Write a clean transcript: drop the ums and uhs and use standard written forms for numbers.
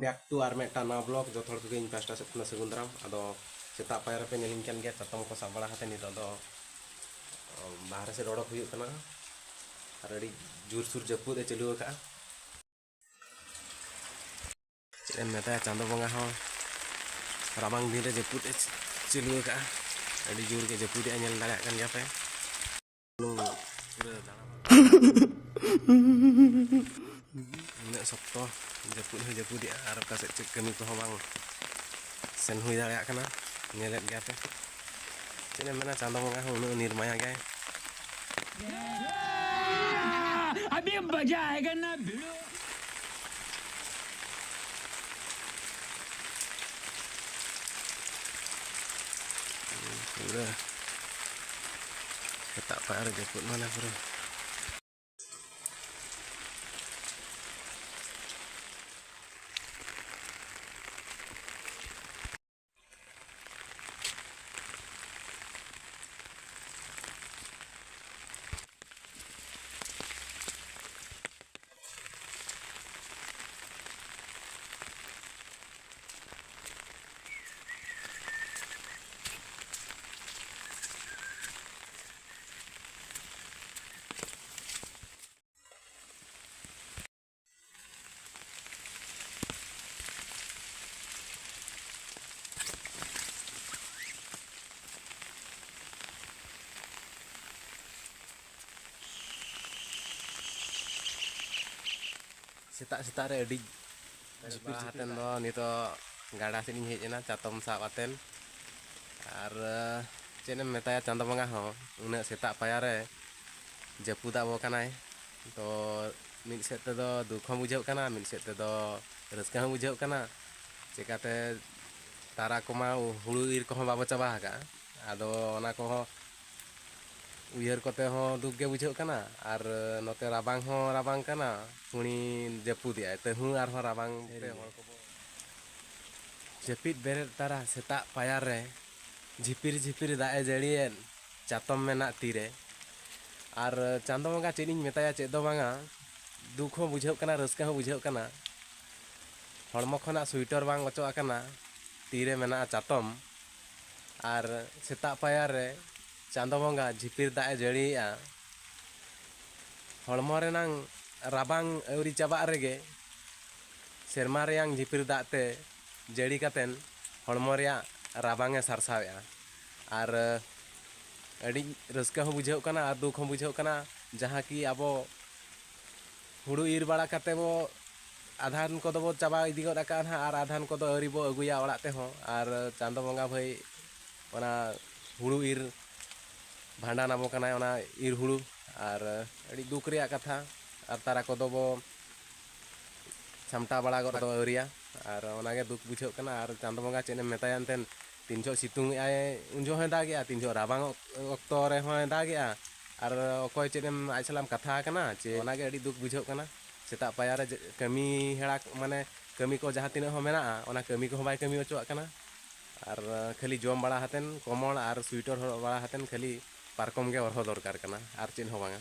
Back to are Meta नवा blog जो थोड़ के पास्टा से सगुन दाराम अदो सेता पायर पे नेलिन कान गया चातम को सब बड़ा हाते नितो दो बाहर से रोडक हुई कना और अड़ी जोर सुर जपुद चलू का चेन मेता चांदो बंगा हो राबांग दिन रे जपुद चलू का अड़ी जोर के जपुद नेल दाड़ा कान गया पे पूरा दाड़ा सप्तो जपुद और का से कमी को बांग सेन हुई दाड़ा कना नेलेत गया पे चेन मेना चांदो बंगा हो उन निर्माया गया अभी मजा आएगा ना भिड़ो पूरा tak pak ada jemput mana bro. Setak-setak re adik haten do nito gada sini hejena catom sak aten ar cenem metaya canda bangga ho una setak payare japuda bo kanai to min set do dukho bujau kana min set do raska bujau kana cekate tara koma hulu ir ko babo chaba ka ado ona ko उयर कोते हो दुख गे बुझे कना और नोते राबांग कना पुणी जपुदिया तहु are हो राबांग ते हर को जपित बेरे तारा सेता पायार रे झिपिर झिपिर दाए जड़ियन चातम मेना तीरे और चांदो बंगा चेनिन मेताया चेद दो बांगा दुख हो बुझे कना रस्का हो बुझे कना हड़मो खना स्वेटर बांग अचो कना तीरे मेना चातम और सेता पायार रे चांदो बंगा झिपिर दाए जड़िया हड़मो रेनांग राबांग अवरी चाबा रेगे सेरमा रेयांग झिपिर दाते जड़ी कातेन हड़मो रेया राबांगे सारसावेया और अड़ी रस्का हो बुझेउ कना और दुख हो बुझेउ कना जहाँ की आबो हुड़ू इर बाड़ा काते बो आधान को बो चाबा इदी गद आकान और आधान को अवरी बो अगुया ओड़ा ते हो और चांदो बंगा भाई ओना हुड़ू इर भांडान आबो कना ओना इर हुड़ू और अड़ी दुख रे कथा और तारा को बो सामटा बड़ा गद अरिया और ओनागे दुख बुझे कना और चांदो बंगा चेने मेतायान तेन तीन जो सितुंग आए उनजो है दागे तीन जो राबांग अक्तो रे हो दागे और अकोय चेनेम आइसलाम कथा कना चे ओनागे अड़ी दुख बुझे कना सेता पाया रे कमी हेड़ा माने कमी को जहाँ तीन हो मेना ओना कमी को बाय कमी अचो कना और खाली जम बड़ा हातेन कमल और स्वेटर बड़ा हातेन खाली पारकम के और दरकार कना और चेन हो बांगा।